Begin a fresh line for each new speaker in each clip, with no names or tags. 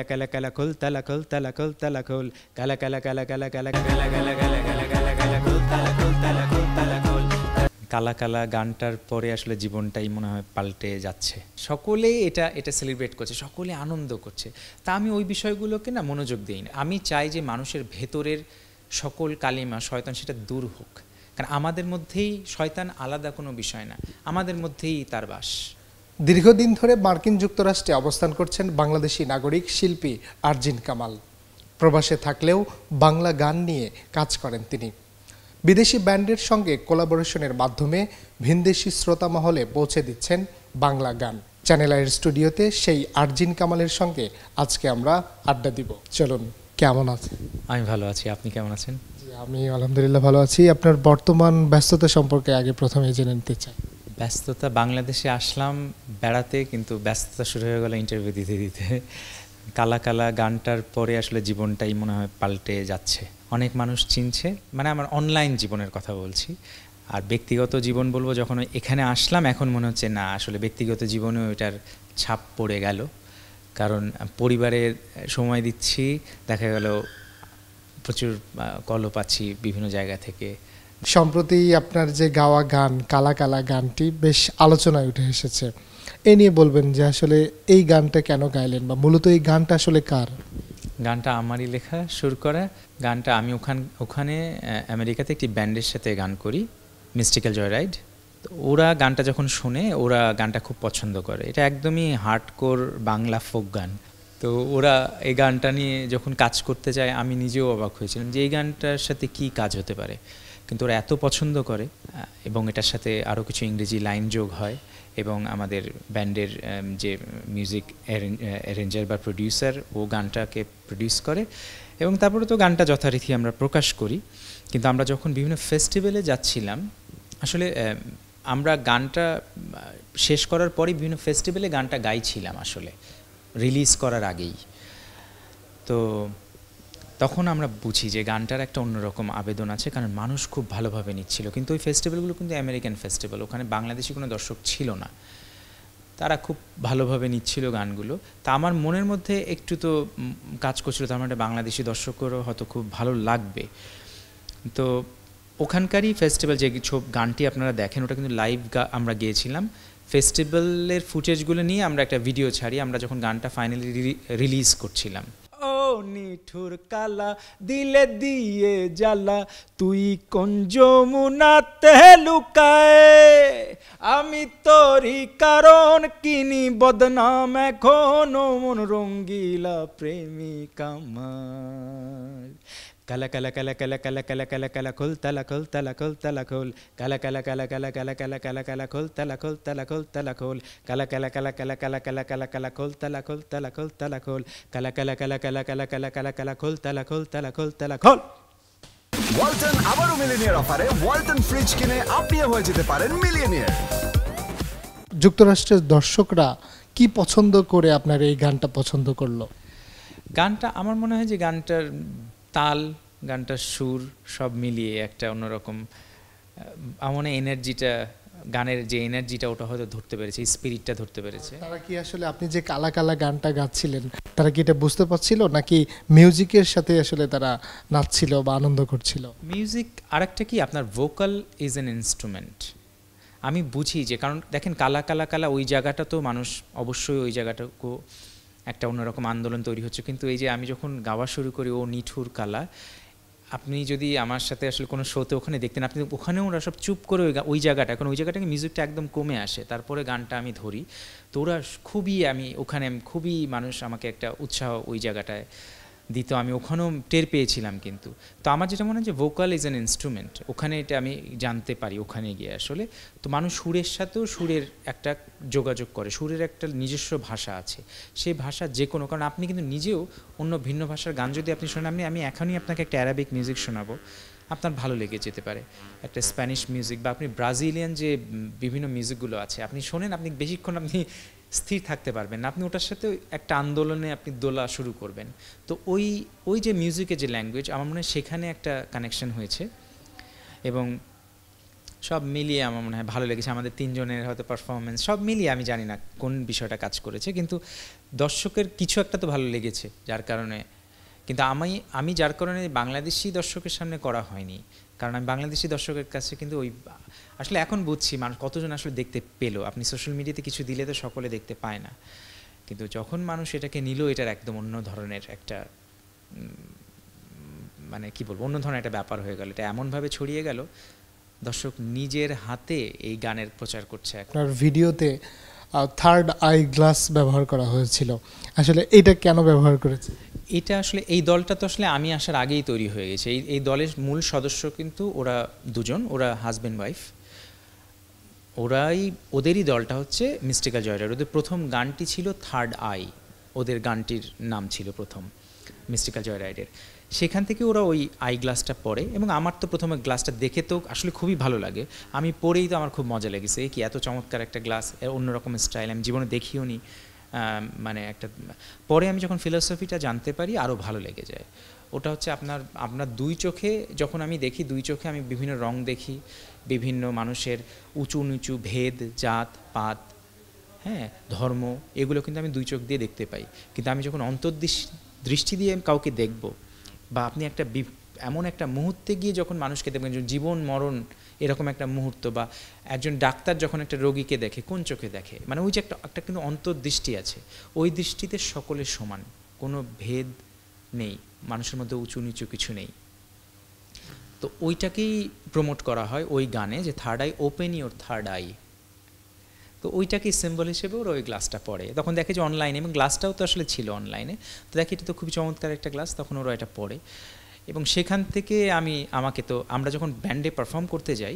Kala kala kul tala kul tala kul tala kul kala kala kala kala kala kala kala kala kala kala kala kul tala kul tala kul tala kul কালা কালা গানটার পরে আসলে জীবনটাই মনে হয় পাল্টে যাচ্ছে। সকলেই এটা এটা সেলিব্রেট করছে, সকলে আনন্দ করছে, তা আমি ওই বিষয়গুলোকে না মনোযোগ দিই না। আমি চাই যে মানুষের ভেতরের সকল কালিমা শয়তান সেটা দূর হোক, কারণ আমাদের মধ্যেই শয়তান আলাদা কোনো বিষয় না, আমাদের মধ্যেই তার বাস।
দীর্ঘদিন ধরে মার্কিন যুক্তরাষ্ট্রে অবস্থান করছেন বাংলাদেশি নাগরিক শিল্পী আরজিন কামাল। প্রবাসে থাকলেও বাংলা গান নিয়ে কাজ করেন তিনি। বিদেশি ব্যান্ডের সঙ্গে কোলাবোরেশনের মাধ্যমে ভিনদেশি শ্রোতা মহলে পৌঁছে দিচ্ছেন বাংলা গান। চ্যানেল আইয়ের স্টুডিওতে সেই আরজিন কামালের সঙ্গে আজকে আমরা আড্ডা দিব। চলুন, কেমন আছেন?
আমি ভালো আছি, আপনি কেমন আছেন?
আমি আলহামদুলিল্লাহ ভালো আছি। আপনার বর্তমান ব্যস্ততা সম্পর্কে আগে প্রথমে জেনে নিতে চাই।
ব্যস্ততা, বাংলাদেশে আসলাম বেড়াতে, কিন্তু ব্যস্ততা শুরু হয়ে গেল ইন্টারভিউ দিতে দিতে। কালা কালা গানটার পরে আসলে জীবনটাই মনে হয় পাল্টে যাচ্ছে। অনেক মানুষ চিনছে, মানে আমার অনলাইন জীবনের কথা বলছি। আর ব্যক্তিগত জীবন বলবো, যখন এখানে আসলাম এখন মনে হচ্ছে না, আসলে ব্যক্তিগত জীবনেও এটার ছাপ পড়ে গেল। কারণ পরিবারের সময় দিচ্ছি, দেখা গেল প্রচুর কল পাচ্ছি বিভিন্ন জায়গা থেকে।
সম্প্রতি আপনার যে গাওয়া গান কালা কালা গানটি বেশ আলোচনায় উঠে এসেছে। এ নিয়ে বলবেন যে আসলে এই গানটা কেন গাইলেন, বা মূলত এই গানটা আসলে কার?
গানটা আমারই লেখা, সুর করা। গানটা আমি ওখানে আমেরিকাতে একটি ব্যান্ডের সাথে গান করি, মিস্টিক্যাল জয়রাইড। তো ওরা গানটা যখন শোনে, ওরা গানটা খুব পছন্দ করে। এটা একদমই হার্ডকোর বাংলা ফোক গান। তো ওরা এই গানটা নিয়ে যখন কাজ করতে চায়, আমি নিজেও অবাক হয়েছিলাম যে এই গানটার সাথে কি কাজ হতে পারে, কিন্তু ওরা এত পছন্দ করে। এবং এটার সাথে আরও কিছু ইংরেজি লাইন যোগ হয়, এবং আমাদের ব্যান্ডের যে মিউজিক অ্যারেঞ্জার বা প্রডিউসার, ও গানটাকে প্রডিউস করে, এবং তারপরে তো গানটা যথারীতি আমরা প্রকাশ করি। কিন্তু আমরা যখন বিভিন্ন ফেস্টিভ্যালে যাচ্ছিলাম, আসলে আমরা গানটা শেষ করার পরে বিভিন্ন ফেস্টিভ্যালে গানটা গাইছিলাম আসলে রিলিজ করার আগেই। তো তখন আমরা বুঝি যে গানটার একটা অন্যরকম আবেদন আছে, কারণ মানুষ খুব ভালোভাবে নিচ্ছিল। কিন্তু ওই ফেস্টিভ্যালগুলো কিন্তু আমেরিকান ফেস্টিভ্যাল, ওখানে বাংলাদেশি কোনো দর্শক ছিল না, তারা খুব ভালোভাবে নিচ্ছিল গানগুলো। তা আমার মনের মধ্যে একটু তো কাজ করছিল, তার মানে বাংলাদেশি দর্শকেরও হয়তো খুব ভালো লাগবে। তো ওখানকারই ফেস্টিভ্যাল, যে গানটি আপনারা দেখেন ওটা কিন্তু লাইভ আমরা গিয়েছিলাম। ফেস্টিভ্যালের ফুটেজগুলো নিয়ে আমরা একটা ভিডিও ছাড়ি, আমরা যখন গানটা ফাইনালি রিলিজ করছিলাম। ও নিঠুর কালা দিলে দিয়ে জ্বালা, তুই কোন যমুনাতে লুকায়, আমি তোরই কারণ কিনি বদনাম এখনো মন রঙ্গিলা প্রেমিকা আমার। কালা কালা কালা কালা কালা কালা কালা কালা কুল তালা কুল তালা কুল তালা কুল কালা কালা কালা কালা কালা কালা কালা কালা কুল তালা কুল তালা কুল তালা কুল কালা কালা কালা কালা কালা কালা কালা কালা কুল তালা কুল তালা কুল তালা কুল কালা কালা কালা কালা কালা কালা কালা কালা কুল তালা কুল তালা কুল তালা কুল।
ওয়ালটন আবারও মিলিয়নিয়ার অফারে ওয়ালটন ফ্রিজ কিনে আপনিও হয়ে যেতে পারেন মিলিয়নিয়ার।
যুক্তরাষ্ট্রের দর্শকরা কি পছন্দ করে আপনার এই গানটা পছন্দ করলো?
গানটা আমার মনে হয় যে গানটার তাল, গানটার সুর সব মিলিয়ে একটা অন্যরকম আমার এনার্জিটা, গানের যে এনার্জিটা ওটা হয়তো ধরতে পেরেছে, স্পিরিটটা ধরতে পেরেছে।
তারা কি আসলে আপনি যে কালা কালা গানটা গাচ্ছিলেন, তারা কি এটা বুঝতে পারছিল, নাকি মিউজিকের সাথে আসলে তারা নাচছিল বা আনন্দ করছিল?
মিউজিক আরেকটা কি, আপনার ভোকাল ইজ অ্যান ইনস্ট্রুমেন্ট। আমি বুঝি যে, কারণ দেখেন কালা কালা কালা ওই জায়গাটা তো মানুষ অবশ্যই ওই জায়গাটাকে একটা অন্যরকম আন্দোলন তৈরি হচ্ছে। কিন্তু এই যে আমি যখন গাওয়া শুরু করি ও নিঠুর কালা, আপনি যদি আমার সাথে আসলে কোনো শোতে ওখানে দেখতেন, আপনি ওখানেও ওরা সব চুপ করে ওই জায়গাটা, এখন ওই জায়গাটাকে মিউজিকটা একদম কমে আসে, তারপরে গানটা আমি ধরি। তো ওরা খুবই, আমি ওখানে খুবই মানুষ আমাকে একটা উৎসাহ ওই জায়গাটায় দিত, আমি ওখানেও টের পেয়েছিলাম। কিন্তু তো আমার যেটা মনে হয় যে ভোকাল ইজ অ্যান ইনস্ট্রুমেন্ট, ওখানে এটা আমি জানতে পারি ওখানে গিয়ে আসলে। তো মানুষ সুরের সাথেও সুরের একটা যোগাযোগ করে, সুরের একটা নিজস্ব ভাষা আছে, সেই ভাষা যে কোনো, কারণ আপনি কিন্তু নিজেও অন্য ভিন্ন ভাষার গান যদি আপনি শোনেন, আমি এখনই আপনাকে একটা অ্যারাবিক মিউজিক শোনাবো, আপনার ভালো লেগে যেতে পারে। একটা স্প্যানিশ মিউজিক বা আপনি ব্রাজিলিয়ান যে বিভিন্ন মিউজিকগুলো আছে আপনি শোনেন, আপনি বেশিক্ষণ আপনি স্থির থাকতে পারবেন না, আপনি ওটার সাথে একটা আন্দোলনে আপনি দোলা শুরু করবেন। তো ওই যে মিউজিকের যে ল্যাঙ্গুয়েজ, আমার মনে হয় সেখানে একটা কানেকশন হয়েছে। এবং সব মিলিয়ে আমার মনে হয় ভালো লেগেছে। আমাদের তিনজনের হয়তো পারফরমেন্স সব মিলিয়ে আমি জানি না কোন বিষয়টা কাজ করেছে, কিন্তু দর্শকের কিছু একটা তো ভালো লেগেছে, যার কারণে। কিন্তু আমি যার কারণে বাংলাদেশি দর্শকের সামনে করা হয়নি, কারণ আমি বাংলাদেশি দর্শকের কাছে কিন্তু ওই আসলে এখন বুঝছি মানুষ কতজন আসলে দেখতে পেলো। আপনি সোশ্যাল মিডিয়াতে কিছু দিলে তো সকলে দেখতে পায় না, কিন্তু যখন মানুষ এটাকে নিল, এটার একদম অন্য ধরনের একটা মানে কি বলবো, অন্য ধরনের একটা ব্যাপার হয়ে গেল। এটা এমনভাবে ছড়িয়ে গেল, দর্শক নিজের হাতে এই গানের প্রচার করছে।
আপনার ভিডিওতে থার্ড আই গ্লাস ব্যবহার করা হয়েছিল, আসলে এটা কেন ব্যবহার করেছে?
এটা আসলে এই দলটা তো আসলে আমি আসার আগেই তৈরি হয়ে গেছে। এই দলের মূল সদস্য কিন্তু ওরা দুজন, ওরা হাজব্যান্ড ওয়াইফ। ওদেরই দলটা হচ্ছে মিস্টিক্যাল জয়রাইড। ওদের প্রথম গানটি ছিল থার্ড আই, ওদের গানটির নাম ছিল প্রথম মিস্টিক্যাল জয়রাইডের। সেখান থেকে ওরা ওই আই গ্লাসটা পরে, এবং আমার তো প্রথমে গ্লাসটা দেখে তো আসলে খুবই ভালো লাগে। আমি পরেই তো আমার খুব মজা লেগেছে, কি এত চমৎকার একটা গ্লাস, অন্যরকম স্টাইল, আমি জীবনে দেখিও নি। মানে একটা পরে আমি যখন ফিলসফিটা জানতে পারি আরও ভালো লেগে যায়। ওটা হচ্ছে আপনার দুই চোখে যখন আমি দেখি, দুই চোখে আমি বিভিন্ন রং দেখি, বিভিন্ন মানুষের উঁচু নিচু ভেদ, জাত পাত, হ্যাঁ, ধর্ম, এগুলো কিন্তু আমি দুই চোখ দিয়ে দেখতে পাই। কিন্তু আমি যখন দৃষ্টি দিয়ে কাউকে দেখব, বা আপনি এমন একটা মুহূর্তে গিয়ে যখন মানুষকে দেখবেন, জীবন মরণ এরকম একটা মুহূর্ত, বা একজন ডাক্তার যখন একটা রোগীকে দেখে কোন চোখে দেখে, মানে ওই যে একটা কিন্তু অন্তর্দৃষ্টি আছে, ওই দৃষ্টিতে সকলে সমান, কোনো ভেদ নেই, মানুষের মধ্যে উঁচু নিচু কিছু নেই। তো ওইটাকেই প্রমোট করা হয় ওই গানে, যে third eye, open your third eye. তো ওইটাকেই সিম্বল হিসেবে ওরা ওই গ্লাসটা পরে। তখন দেখে যে অনলাইনে, এবং গ্লাসটাও তো আসলে ছিল অনলাইনে, তো দেখে এটা তো খুবই চমৎকার একটা গ্লাস, তখন ওরা এটা পরে। এবং সেখান থেকে আমরা যখন ব্যান্ডে পারফর্ম করতে যাই,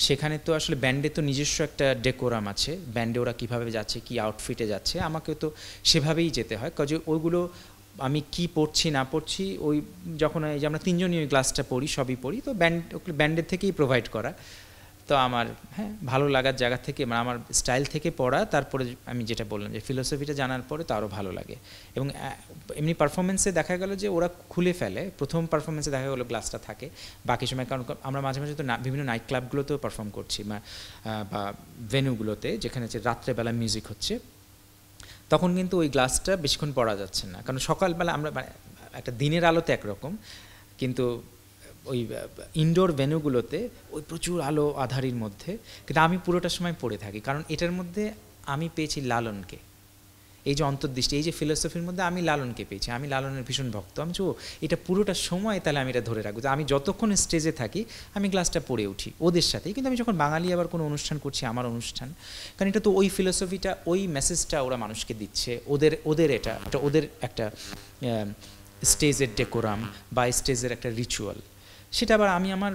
সেখানে তো আসলে ব্যান্ডে তো নিজস্ব একটা ডেকোরাম আছে, ব্যান্ডে ওরা কীভাবে যাচ্ছে, কি আউটফিটে যাচ্ছে, আমাকেও তো সেভাবেই যেতে হয়। কাজে ওইগুলো আমি কি পড়ছি না পড়ছি, ওই যখন এই যে আমরা তিনজনই ওই গ্লাসটা পড়ি, সবই পড়ি, তো ব্যান্ডের থেকেই প্রোভাইড করা। তো আমার ভালো লাগার জায়গা থেকে, মানে আমার স্টাইল থেকে পড়া, তারপরে আমি যেটা বললাম যে ফিলোসফিটা জানার পরে তো আরও ভালো লাগে। এবং এমনি পারফরমেন্সে দেখা গেল যে ওরা খুলে ফেলে, প্রথম পারফরমেন্সে দেখা গেলো গ্লাসটা থাকে, বাকি সময় কারণ আমরা মাঝে মাঝে তো বিভিন্ন নাইট ক্লাবগুলোতেও পারফর্ম করছি, বা ভেন্যুগুলোতে যেখানে যে রাত্রেবেলা মিউজিক হচ্ছে, তখন কিন্তু ওই গ্লাসটা বেশিক্ষণ পড়া যাচ্ছে না, কারণ সকালবেলা আমরা একটা দিনের আলোতে একরকম, কিন্তু ওই ইনডোর ভেন্যুগুলোতে ওই প্রচুর আলো আধারির মধ্যে কিন্তু আমি পুরোটা সময় পড়ে থাকি, কারণ এটার মধ্যে আমি পেয়েছি লালনকে। এই যে অন্তর্দৃষ্টি, এই যে ফিলোসফির মধ্যে আমি লালনকে পেয়েছি, আমি লালনের ভীষণ ভক্ত। আমি এটা পুরোটা সময় তাহলে আমি এটা ধরে রাখবো, আমি যতক্ষণ স্টেজে থাকি আমি গ্লাসটা পড়ে উঠি ওদের সাথেই। কিন্তু আমি যখন বাঙালি আবার কোনো অনুষ্ঠান করছি, আমার অনুষ্ঠান, কারণ এটা তো ওই ফিলোসফিটা, ওই মেসেজটা ওরা মানুষকে দিচ্ছে, ওদের এটা ওদের একটা স্টেজের ডেকোরাম বা স্টেজের একটা রিচুয়াল, সেটা আবার আমি আমার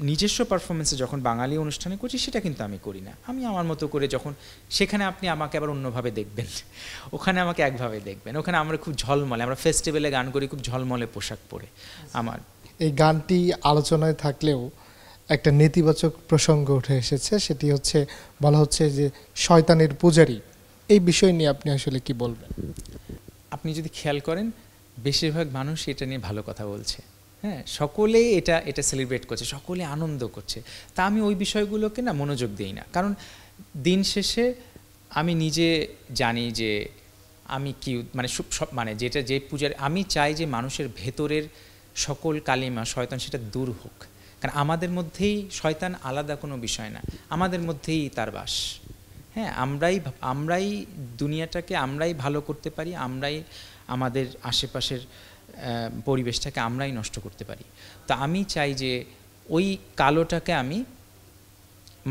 নিজস্ব পারফরমেন্সে যখন বাঙালি অনুষ্ঠানে করছি সেটা কিন্তু আমি করি না। আমি আমার মতো করে যখন সেখানে আপনি আমাকে আবার অন্যভাবে দেখবেন, ওখানে আমাকে একভাবে দেখবেন। ওখানে আমরা খুব ঝলমলে, আমরা ফেস্টিভ্যালে গান করি খুব ঝলমলে পোশাক পরে। আমার
এই গানটি আলোচনায় থাকলেও একটা নেতিবাচক প্রসঙ্গ উঠে এসেছে, সেটি হচ্ছে বলা হচ্ছে যে শয়তানের পূজারী। এই বিষয় নিয়ে আপনি আসলে কি বলবেন?
আপনি যদি খেয়াল করেন, বেশিরভাগ মানুষ এটা নিয়ে ভালো কথা বলছে, হ্যাঁ, সকলেই এটা সেলিব্রেট করছে, সকলে আনন্দ করছে। তা আমি ওই বিষয়গুলোকে না মনোযোগ দিই না, কারণ দিন শেষে আমি নিজে জানি যে আমি কি মানে যেটা যে পূজার, আমি চাই যে মানুষের ভেতরের সকল কালিমা শয়তান সেটা দূর হোক, কারণ আমাদের মধ্যেই শয়তান আলাদা কোনো বিষয় না, আমাদের মধ্যেই তার বাস। হ্যাঁ, আমরাই দুনিয়াটাকে আমরাই ভালো করতে পারি, আমরাই আমাদের আশেপাশের পরিবেশটাকে আমরাই নষ্ট করতে পারি। তো আমি চাই যে ওই কালোটাকে আমি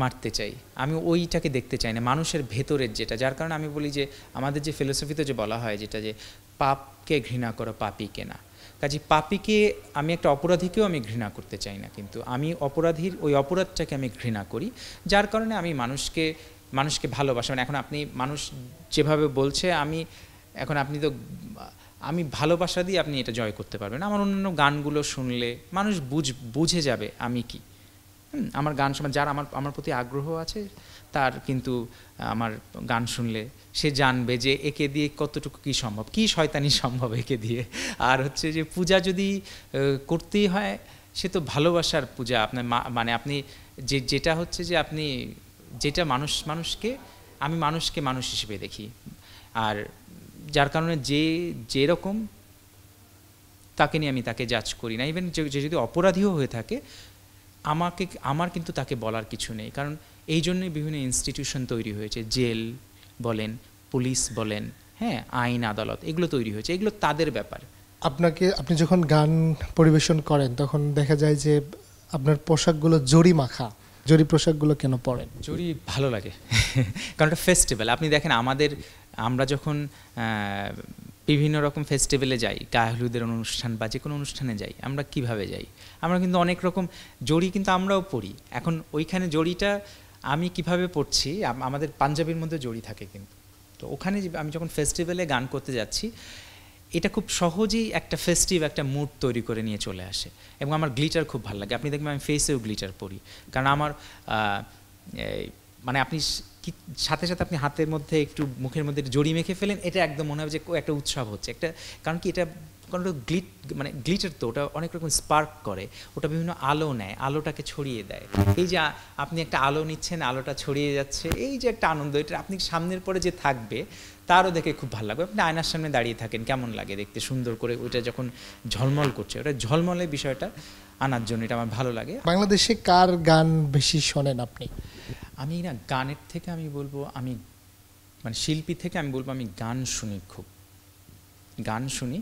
মারতে চাই, আমি ওইটাকে দেখতে চাই না, মানুষের ভেতরের যেটা, যার কারণে আমি বলি যে আমাদের যে ফিলোসফিতে যে বলা হয় যেটা, যে পাপকে ঘৃণা করো পাপীকে না। কাজে পাপীকে, আমি একটা অপরাধীকেও আমি ঘৃণা করতে চাই না, কিন্তু আমি অপরাধীর ওই অপরাধটাকে আমি ঘৃণা করি, যার কারণে আমি মানুষকে ভালোবাসি। মানে এখন মানুষ যেভাবে বলছে, আমি ভালোবাসা দিয়ে আপনি এটা জয় করতে পারবেন। আমার অন্যান্য গানগুলো শুনলে মানুষ বুঝে যাবে আমি কি। আমার গান শোনা, যার আমার প্রতি আগ্রহ আছে, তার কিন্তু আমার গান শুনলে সে জানবে যে একে দিয়ে কতটুকু কি সম্ভব, কি শয়তানি সম্ভব একে দিয়ে। আর হচ্ছে যে পূজা যদি করতেই হয়, সে তো ভালোবাসার পূজা। আপনার মানে আপনি যেটা হচ্ছে যে আপনি যেটা মানুষকে আমি মানুষকে মানুষ হিসেবে দেখি, আর যার কারণে যেরকম তাকে নিয়ে আমি তাকে জাজ করি না। ইভেন যে যদি অপরাধীও হয়ে থাকে আমার কিন্তু তাকে বলার কিছু নেই, কারণ এই জন্যই বিভিন্ন ইনস্টিটিউশন তৈরি হয়েছে, জেল বলেন, পুলিশ বলেন, হ্যাঁ, আইন আদালত, এগুলো তৈরি হয়েছে, এগুলো তাদের ব্যাপার।
আপনি যখন গান পরিবেশন করেন তখন দেখা যায় যে আপনার পোশাকগুলো জরি মাখা, জরি পোশাকগুলো কেন পরেন?
জরি ভালো লাগে কারণ এটা ফেস্টিভ্যাল। আপনি দেখেন আমরা যখন বিভিন্ন রকম ফেস্টিভ্যালে যাই, গায়ে হলুদের অনুষ্ঠান বা যে কোনো অনুষ্ঠানে যাই, আমরা কিভাবে যাই, আমরা কিন্তু অনেক রকম জড়ি কিন্তু আমরাও পরি। এখন ওইখানে জড়িটা আমি কিভাবে পরছি, আমাদের পাঞ্জাবির মধ্যে জড়ি থাকে, কিন্তু তো ওখানে আমি যখন ফেস্টিভ্যালে গান করতে যাচ্ছি, এটা খুব সহজেই একটা ফেস্টিভ একটা মুড তৈরি করে নিয়ে চলে আসে। এবং আমার গ্লিটার খুব ভালো লাগে, আপনি দেখবেন আমি ফেসেও গ্লিটার পরি, কারণ আমার মানে আপনি সাথে সাথে আপনি হাতের মধ্যে একটু মুখের মধ্যে জড়ি মেখে ফেলেন, এটা একদম মনে হবে যে একটা উৎসব হচ্ছে একটা, কারণ কি এটা কারণ মানে গ্লিটার তো ওটা অনেক রকম স্পার্ক করে, ওটা বিভিন্ন আলো নেয়, আলোটাকে ছড়িয়ে দেয়। এই যে আপনি একটা আলো নিচ্ছেন, আলোটা ছড়িয়ে যাচ্ছে, এই যে একটা আনন্দ, এটা আপনি সামনের পরে যে থাকবে তারও দেখে খুব ভালো লাগবে। আপনি আয়নার সামনে দাঁড়িয়ে থাকেন, কেমন লাগে দেখতে সুন্দর করে, ওইটা যখন ঝলমল করছে, ওটা ঝলমলের বিষয়টা আনার জন্য এটা আমার ভালো লাগে।
বাংলাদেশে কার গান বেশি শোনেন আপনি?
আমি না গানের থেকে আমি বলবো, আমি মানে শিল্পী থেকে আমি বলবো আমি গান শুনি, খুব গান শুনি,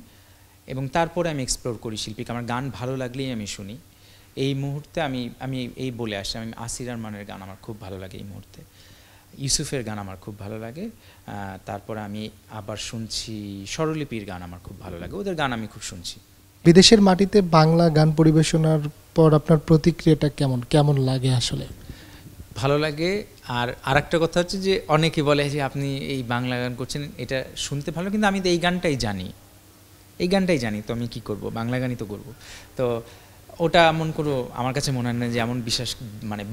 এবং তারপরে আমি এক্সপ্লোর করি শিল্পীকে। আমার গান ভালো লাগলেই আমি শুনি। এই মুহূর্তে আমি এই বলে আসি, আমি আসির আরমানের গান আমার খুব ভালো লাগে এই মুহূর্তে, ইউসুফের গান আমার খুব ভালো লাগে, তারপরে আমি আবার শুনছি স্বরলিপির গান আমার খুব ভালো লাগে, ওদের গান আমি খুব শুনছি।
বিদেশের মাটিতে বাংলা গান পরিবেশনার পর আপনার প্রতিক্রিয়াটা কেমন লাগে আসলে?
ভালো লাগে। আর আরেকটা কথা হচ্ছে যে অনেকে বলে যে আপনি এই বাংলা গান করছেন, এটা শুনতে ভালো, কিন্তু আমি তো এই গানটাই জানি, তো আমি কি করব, বাংলা গানই তো করব। তো ওটা এমন কোনো আমার কাছে মনে হয় না যে এমন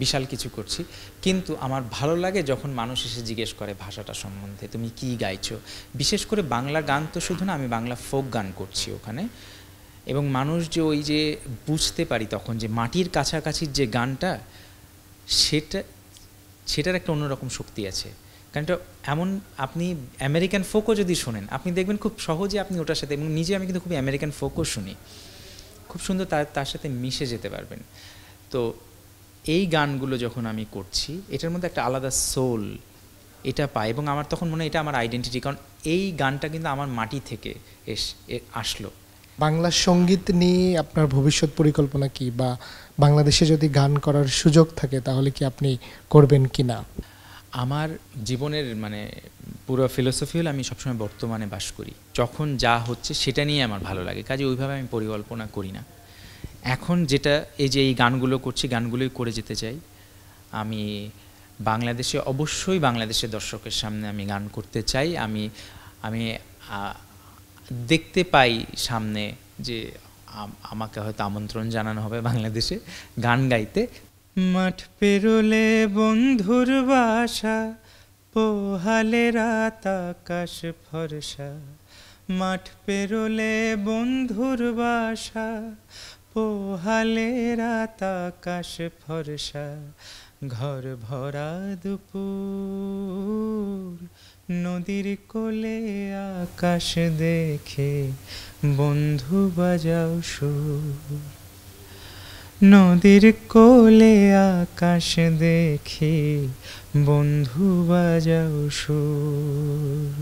বিশাল কিছু করছি, কিন্তু আমার ভালো লাগে যখন মানুষ এসে জিজ্ঞেস করে ভাষাটা সম্বন্ধে, তুমি কি গাইছো। বিশেষ করে বাংলা গান তো শুধু না, আমি বাংলা ফোক গান করছি ওখানে, এবং মানুষ যে ওই যে বুঝতে পারি তখন যে মাটির কাছাকাছির যে গানটা, সেটার একটা অন্যরকম শক্তি আছে। কারণ এমন আপনি আমেরিকান ফোকও যদি শোনেন, আপনি দেখবেন খুব সহজে আপনি ওটার সাথে, এবং নিজে আমি কিন্তু খুব আমেরিকান ফোকও শুনি, খুব সুন্দর তার সাথে মিশে যেতে পারবেন। তো এই গানগুলো যখন আমি করছি, এটার মধ্যে একটা আলাদা সোল এটা পাই, এবং আমার তখন মনে হয় এটা আমার আইডেন্টিটি, কারণ এই গানটা কিন্তু আমার মাটি থেকে আসলো।
বাংলা সঙ্গীত নিয়ে আপনার ভবিষ্যৎ পরিকল্পনা কি, বা বাংলাদেশে যদি গান করার সুযোগ থাকে তাহলে কি আপনি করবেন কি না?
আমার জীবনের পুরো ফিলোসফি হলো আমি সবসময় বর্তমানে বাস করি, যখন যা হচ্ছে সেটা নিয়ে আমার ভালো লাগে, কাজে ওইভাবে আমি পরিকল্পনা করি না। এখন যেটা এই যে এই গানগুলো করছি, গানগুলোই করে যেতে চাই। আমি অবশ্যই বাংলাদেশের দর্শকের সামনে আমি গান করতে চাই। আমি দেখতে পাই সামনে যে আমাকে হয়তো আমন্ত্রণ জানানো হবে বাংলাদেশে গান গাইতে। মাঠ পেরোলে বন্ধুর বাসা, পোহালে রাত আকাশ ফর্সা। মাঠ পেরোলে বন্ধুর বাসা, পোহালে রাত আকাশ ফর্সা। ঘর ভরা দুপুর, নদীর কোলে আকাশ দেখে বন্ধু বাজাও সুর। নদীর কোলে আকাশ দেখে বন্ধু বাজাও সুর।